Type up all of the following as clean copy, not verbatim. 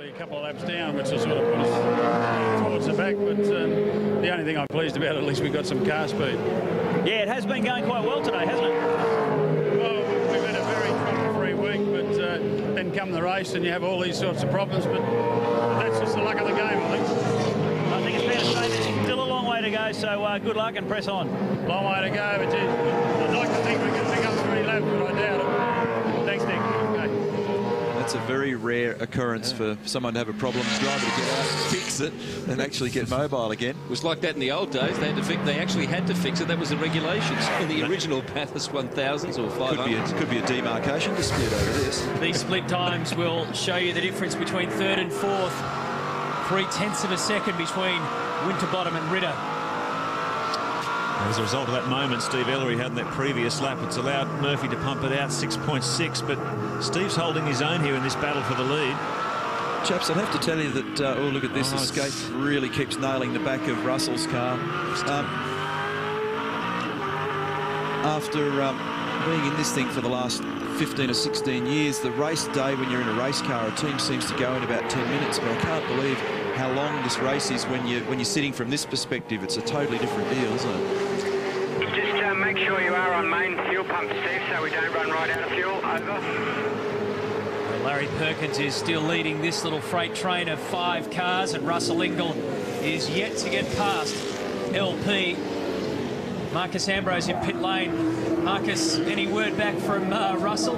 actually a couple of laps down, which will sort of put us towards the back. But the only thing I'm pleased about, at least we got some car speed. Yeah, it has been going quite well today, hasn't it? Well, we've had a very trouble-free week, but then come the race and you have all these sorts of problems. But that's just the luck of the game, I think. I think it's fair to say there's still a long way to go, so good luck and press on. Long way to go, but I'd like to think we can pick up 3 laps, but I doubt it. Thanks, Nick. Okay. That's a very rare occurrence for someone to have a problem, driver to get out, fix it, and actually get mobile again. It was like that in the old days. They actually had to fix it. That was the regulations in the original Bathurst 1000s or 500s. Could be a demarcation dispute over this. These split times will show you the difference between third and fourth. 0.3 of a second between Winterbottom and Ritter. As a result of that moment Steve Ellery had in that previous lap, it's allowed Murphy to pump it out 6.6, but Steve's holding his own here in this battle for the lead. Chaps, I'd have to tell you that, oh, look at this, Escape really keeps nailing the back of Russell's car. After being in this thing for the last 15 or 16 years, the race day when you're in a race car, a team seems to go in about 10 minutes, but I can't believe how long this race is when you're sitting from this perspective. It's a totally different deal, isn't it? Just make sure you are on main fuel pump, Steve, so we don't run right out of fuel. Over. Well, Larry Perkins is still leading this little freight train of 5 cars, and Russell Ingall is yet to get past LP. Marcus Ambrose in pit lane. Marcus, any word back from Russell?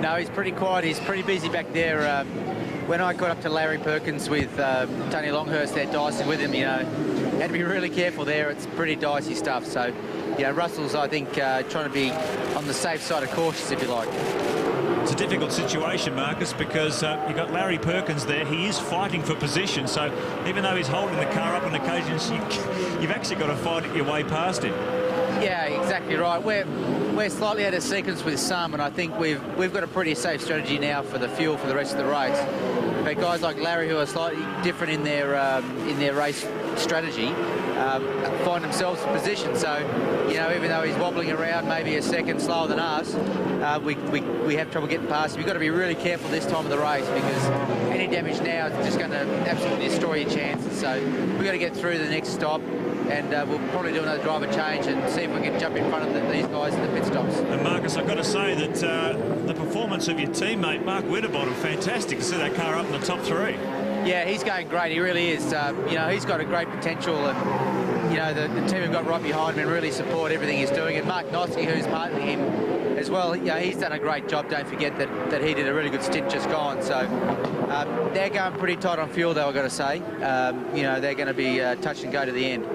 No, he's pretty quiet. He's pretty busy back there. When I got up to Larry Perkins with Tony Longhurst there dicing with him, you know, had to be really careful there. It's pretty dicey stuff. So, you know, Russell's, I think, trying to be on the safe side of cautious, if you like. It's a difficult situation, Marcus, because you've got Larry Perkins there. He is fighting for position, so even though he's holding the car up on occasions, you've actually got to fight your way past him. Yeah, exactly right. We're slightly out of sequence with some, and I think we've got a pretty safe strategy now for the fuel for the rest of the race. But guys like Larry, who are slightly different in their race strategy, find themselves in position. So, you know, even though he's wobbling around maybe a second slower than us, we have trouble getting past him. You've got to be really careful this time of the race, because any damage now is just going to absolutely destroy your chances. So we've got to get through the next stop, and we'll probably do another driver change and see if we can jump in front of these guys in the pit stops. And Marcus, I've got to say that the performance of your teammate Mark Winterbottom, fantastic to see that car up in the top 3. Yeah, he's going great. He really is. You know, he's got a great potential, and you know the team have got right behind him and really support everything he's doing. And Mark Noski, who's partnering him as well, you know, he's done a great job. Don't forget that he did a really good stint just gone. So they're going pretty tight on fuel, though, I've got to say. You know, they're going to be touch and go to the end.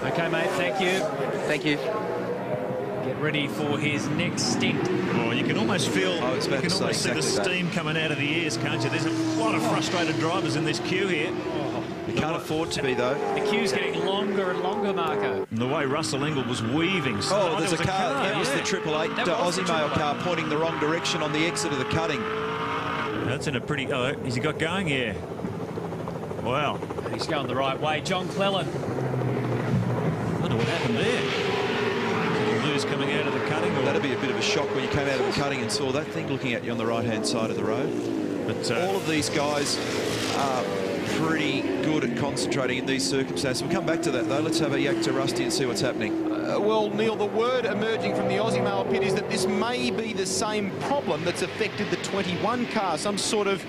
Okay, mate, thank you. Thank you. Get ready for his next stint. Oh, you can almost feel, you can almost see the steam coming out of the ears, can't you? There's a lot of frustrated drivers in this queue here. You can't afford to be, though. The queue's getting longer and longer, Marco. And the way Russell Ingall was weaving. Oh, there's a car. That was the 888 Aussie Mail car pointing the wrong direction on the exit of the cutting. That's in a pretty... Oh, has he got going? Yeah. Wow. He's going the right way. John Cleland. I wonder what happened there. Did you lose coming out of the cutting? Or... That'd be a bit of a shock when you came out of the cutting and saw that thing looking at you on the right-hand side of the road. But all of these guys are pretty good at concentrating in these circumstances. We'll come back to that, though. Let's have a yak to Rusty and see what's happening. Well, Neil, the word emerging from the Aussie Mail pit is that this may be the same problem that's affected the 21 car. Some sort of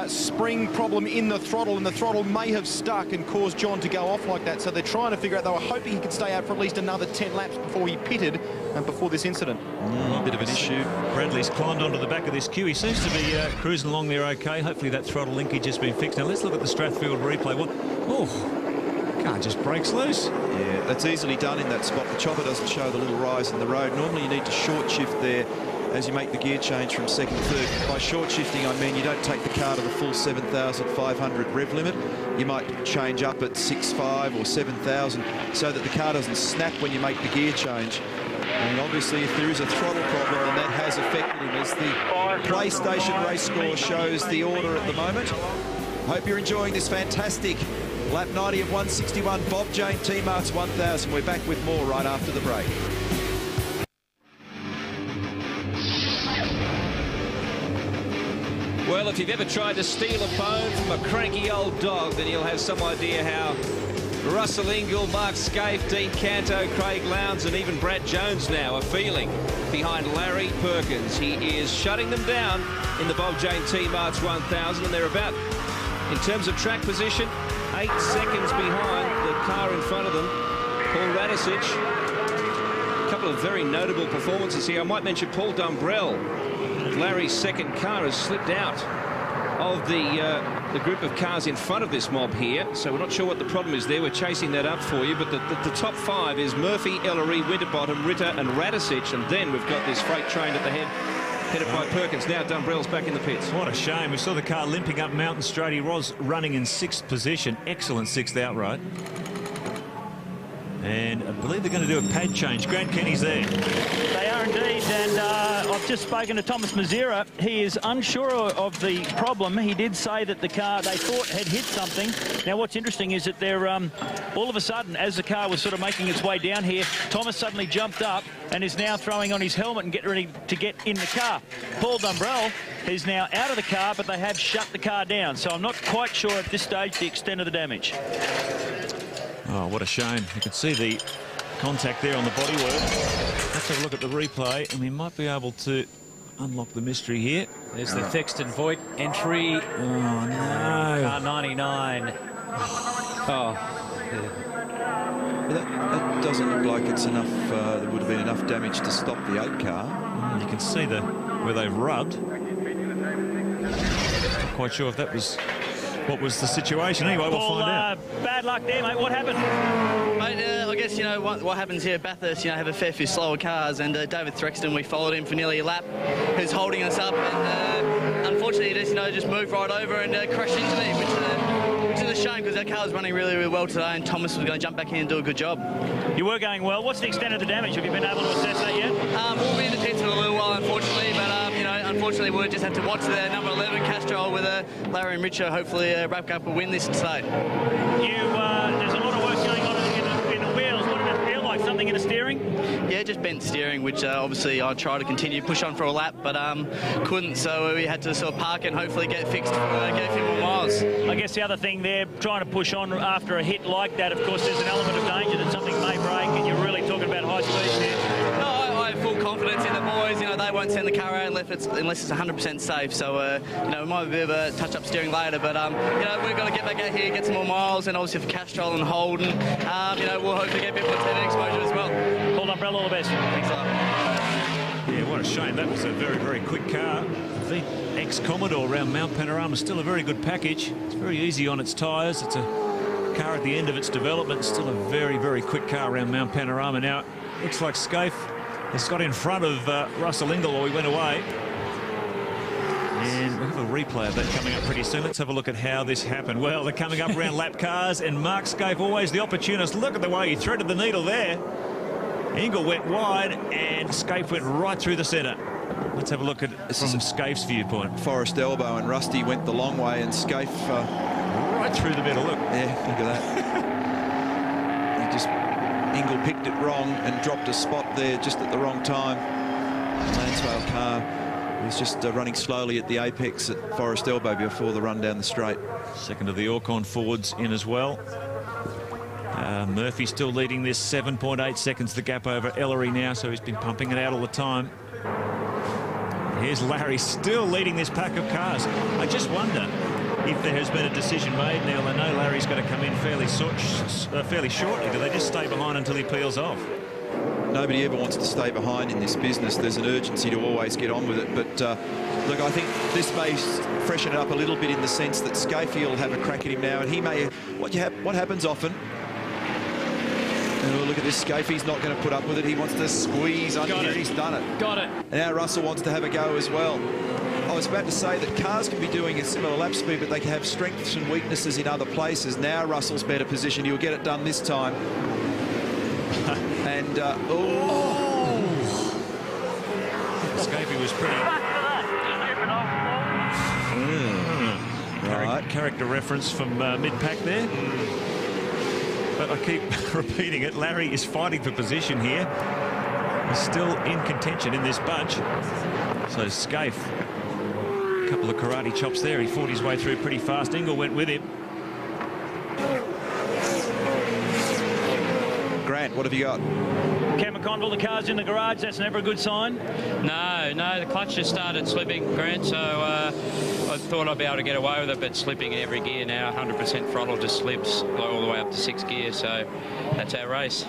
spring problem in the throttle, and the throttle may have stuck and caused John to go off like that. So they're trying to figure out, they were hoping he could stay out for at least another 10 laps before he pitted and before this incident. Bit of an issue. Bradley's climbed onto the back of this queue. He seems to be cruising along there okay. Hopefully that throttle linkage has been fixed. Now let's look at the Strathfield replay. What? Oh, car just breaks loose. Yeah, that's easily done in that spot. The chopper doesn't show the little rise in the road. Normally you need to short shift there as you make the gear change from second to third. By short shifting, I mean you don't take the car to the full 7,500 rev limit. You might change up at 6.5 or 7,000 so that the car doesn't snap when you make the gear change. And obviously, if there is a throttle problem, then that has affected him, as the PlayStation race score shows the order at the moment. Hope you're enjoying this fantastic lap 90 of 161 Bob Jane T-Marts 1000. We're back with more right after the break. Well, Well, if you've ever tried to steal a bone from a cranky old dog, then you'll have some idea how Russell Ingall, Mark Scaife, Dean Canto, Craig Lowndes and even Brad Jones now are feeling behind Larry Perkins. He is shutting them down in the Bob Jane T-Marts 1000, and they're about, in terms of track position, 8 seconds behind the car in front of them, Paul Radisich. A couple of very notable performances here. I might mention Paul Dumbrell. Larry's second car has slipped out of the group of cars in front of this mob here, so we're not sure what the problem is there. We're chasing that up for you, but the top 5 is Murphy, Ellery, Winterbottom, Ritter and Radisich, and then we've got this freight train at the head, headed by Perkins. Now Dumbrell's back in the pits. What a shame. We saw the car limping up Mountain Straight. He was running in 6th position. Excellent 6th outright. And I believe they're going to do a pad change. Grant Kenny's there. They are indeed, and I've just spoken to Thomas Mazera. He is unsure of the problem. He did say that the car they thought had hit something. Now, what's interesting is that they're all of a sudden, as the car was sort of making its way down here, Thomas suddenly jumped up and is now throwing on his helmet and getting ready to get in the car. Paul Dumbrell is now out of the car, but they have shut the car down. So I'm not quite sure at this stage the extent of the damage. Oh, what a shame. You can see the contact there on the bodywork. Let's have a look at the replay, and we might be able to unlock the mystery here. There's the Thexton Voigt entry. Oh, no. Car 99. Oh. Yeah. That doesn't look like it's enough. There would have been enough damage to stop the 8 car. You can see where they've rubbed. Not quite sure if that was what was the situation. Anyway, we'll find out. Bad luck there, mate. What happened? Mate, I guess, you know, what happens here at Bathurst, you know, have a fair few slower cars, and David Thexton, we followed him for nearly a lap, who's holding us up, and unfortunately, he just moved right over and crashed into me, which is a shame, because our car was running really, really well today, and Thomas was going to jump back in and do a good job. You were going well. What's the extent of the damage? Have you been able to assess that yet? We'll be in the pits for a little while, unfortunately, but, you know, unfortunately, we'll just have to watch the number 11 Castrol with Larry and Richer hopefully wrap up a win this today. There's a lot of work going on in the wheels. What did it feel like? Something in the steering? Yeah, just bent steering, which obviously I tried to continue to push on for a lap, but couldn't, so we had to sort of park it and hopefully get it fixed for get a few more miles. I guess the other thing there, trying to push on after a hit like that, of course, there's an element of danger that something may break, and you're really talking about high speeds here. No, I have full confidence in the boys. You know, they won't send the car out unless it's 100% safe. So, you know, it might be a bit of a touch-up steering later, but, you know, we've got to get back out here, get some more miles, and obviously for Castrol and Holden, you know, we'll hopefully get a bit more TV exposure as well. Paul Dumbrell, all the best. Thanks a lot. Yeah, what a shame. That was a very, very quick car. The ex-Commodore around Mount Panorama, still a very good package. It's very easy on its tyres. It's a car at the end of its development. Still a very, very quick car around Mount Panorama. Now, looks like Scaife has got in front of Russell Ingall while we went away. And we'll have a replay of that coming up pretty soon. Let's have a look at how this happened. Well, they're coming up around lap cars, and Mark Scaife, always the opportunist. Look at the way he threaded the needle there. Ingall went wide, and Scaife went right through the centre. Let's have a look at it from Scaife's viewpoint. Forest Elbow, and Rusty went the long way, and Scaife right through the middle. Look. Yeah, look at that. Ingall picked it wrong and dropped a spot there just at the wrong time. Lansvale car was just running slowly at the apex at Forest Elbow before the run down the straight. Second of the Orcon Fords in as well. Murphy still leading this, 7.8 seconds the gap over Ellery now, so he's been pumping it out all the time. Here's Larry still leading this pack of cars. I just wonder if there has been a decision made. Now, they know Larry's going to come in fairly shortly. Do they just stay behind until he peels off? Nobody ever wants to stay behind in this business. There's an urgency to always get on with it. But, look, I think this may freshen it up a little bit in the sense that Scaife will have a crack at him now, and he may... What happens often... And look at this, Scaife's not going to put up with it. He wants to squeeze under here. He's done it. Got it. And now Russell wants to have a go as well. I was about to say that cars can be doing a similar lap speed, but they can have strengths and weaknesses in other places. Now Russell's better positioned. He'll get it done this time. And, Scaife was pretty... Right. Character reference from mid-pack there. But I keep repeating it, Larry is fighting for position here. He's still in contention in this bunch. So Scaife A couple of karate chops there. He fought his way through pretty fast. Ingle went with him. Grant, what have you got? Cam McConville, the car's in the garage. That's never a good sign. No, the clutch just started slipping, Grant, so I thought I'd be able to get away with it, but slipping in every gear now, 100% throttle just slips all the way up to 6th gear, so that's our race.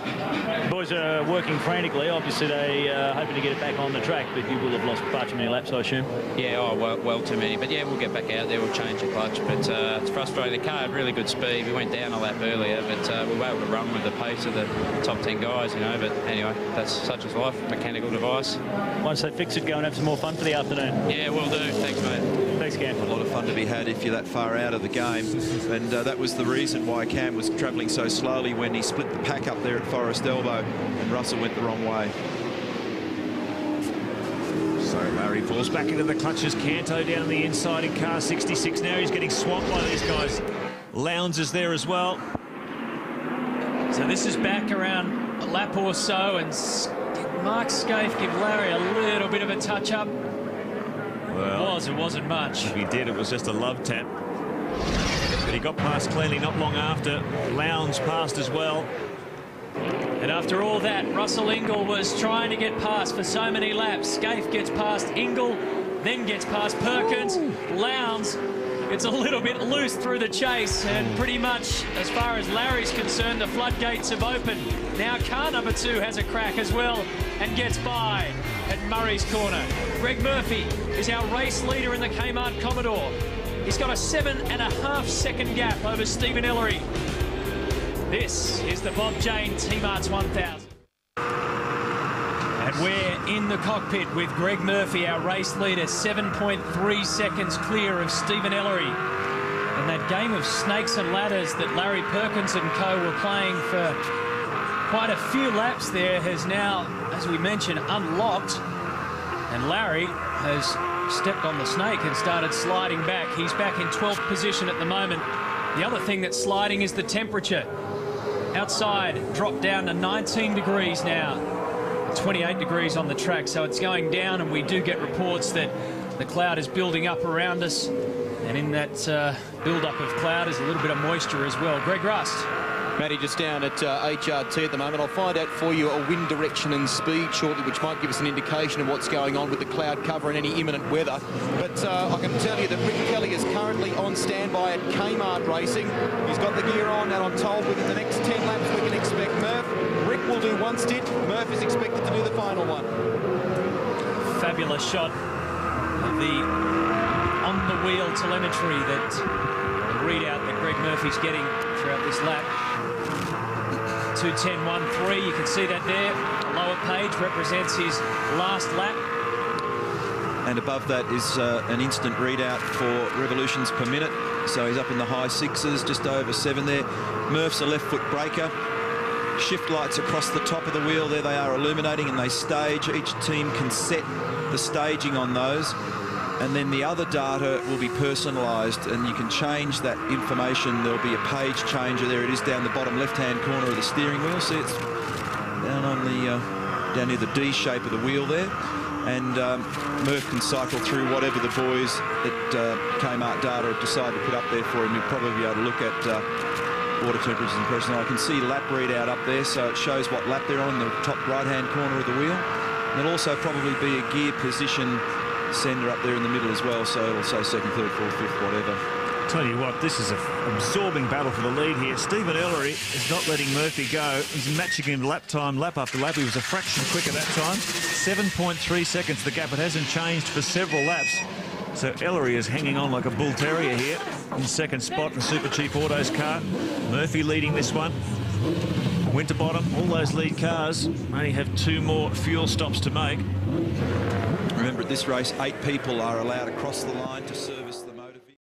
Boys are working frantically. Obviously, they hoping to get it back on the track, but you will have lost far too many laps, I assume. Yeah, well too many, but yeah, we'll get back out there, we'll change the clutch, but it's frustrating. The car had really good speed. We went down a lap earlier, but we were able to run with the pace of the top 10 guys, you know, but anyway, that's such as life, mechanical device. Once they fix it, go and have some more fun for the afternoon. Yeah, we'll do. Thanks, mate. Thanks, Cam. A lot of fun to be had if you're that far out of the game, and that was the reason why Cam was travelling so slowly when he split the pack up there at Forest Elbow and Russell went the wrong way. So Larry falls back into the clutches. Canto down the inside in car 66. Now he's getting swamped by these guys. Lowndes is there as well. So this is back around a lap or so, and Mark Scaife give Larry a little bit of a touch-up. Well, it wasn't much. If he did, it was just a love tap. But he got past cleanly not long after. Lowndes passed as well. And after all that, Russell Ingall was trying to get past for so many laps. Scaife gets past Ingall, then gets past Perkins. Lowndes gets a little bit loose through the chase, and pretty much, as far as Larry's concerned, the floodgates have opened. Now car number 2 has a crack as well and gets by at Murray's corner. Greg Murphy is our race leader in the Kmart Commodore. He's got a 7.5 second gap over Stephen Ellery. This is the Bob Jane T-Marts 1000. And we're in the cockpit with Greg Murphy, our race leader, 7.3 seconds clear of Stephen Ellery. And that game of snakes and ladders that Larry Perkins and co were playing for quite a few laps there has now, as we mentioned, unlocked. And Larry has stepped on the snake and started sliding back. He's back in 12th position at the moment. The other thing that's sliding is the temperature. Outside, dropped down to 19 degrees now. 28 degrees on the track, so it's going down, and we do get reports that the cloud is building up around us. And in that build-up of cloud is a little bit of moisture as well. Greg Rust. Matty, just down at HRT at the moment. I'll find out for you a wind direction and speed shortly, which might give us an indication of what's going on with the cloud cover and any imminent weather. But I can tell you that Rick Kelly is currently on standby at Kmart Racing. He's got the gear on, and I'm told within the next 10 laps we can expect Murph. Rick will do one stint. Murph is expected to do the final one. Fabulous shot of the on-the-wheel telemetry, that readout that Greg Murphy's getting throughout this lap. 2:10.13, you can see that there. The lower page represents his last lap. And above that is an instant readout for revolutions per minute. So he's up in the high 6s, just over 7 there. Murph's a left foot braker. Shift lights across the top of the wheel. There they are illuminating, and they stage. Each team can set the staging on those. And then the other data will be personalised, and you can change that information. There'll be a page changer. There it is down the bottom left-hand corner of the steering wheel. See, it's down on the down near the D shape of the wheel there. And Murph can cycle through whatever the boys at Kmart Data have decided to put up there for him. He'll probably be able to look at water temperatures and pressure. I can see lap readout up there, so it shows what lap they're on in the top right-hand corner of the wheel. And there'll also probably be a gear position sender up there in the middle as well, so it'll say 2nd, 3rd, 4th, 5th, whatever. Tell you what, this is an absorbing battle for the lead here. Stephen Ellery is not letting Murphy go. He's matching him lap after lap. He was a fraction quicker that time. 7.3 seconds the gap. It hasn't changed for several laps. So Ellery is hanging on like a bull terrier here in 2nd spot for Super Cheap Autos car. Murphy leading this one. Winterbottom, all those lead cars only have 2 more fuel stops to make. Remember, at this race, 8 people are allowed across the line to service them.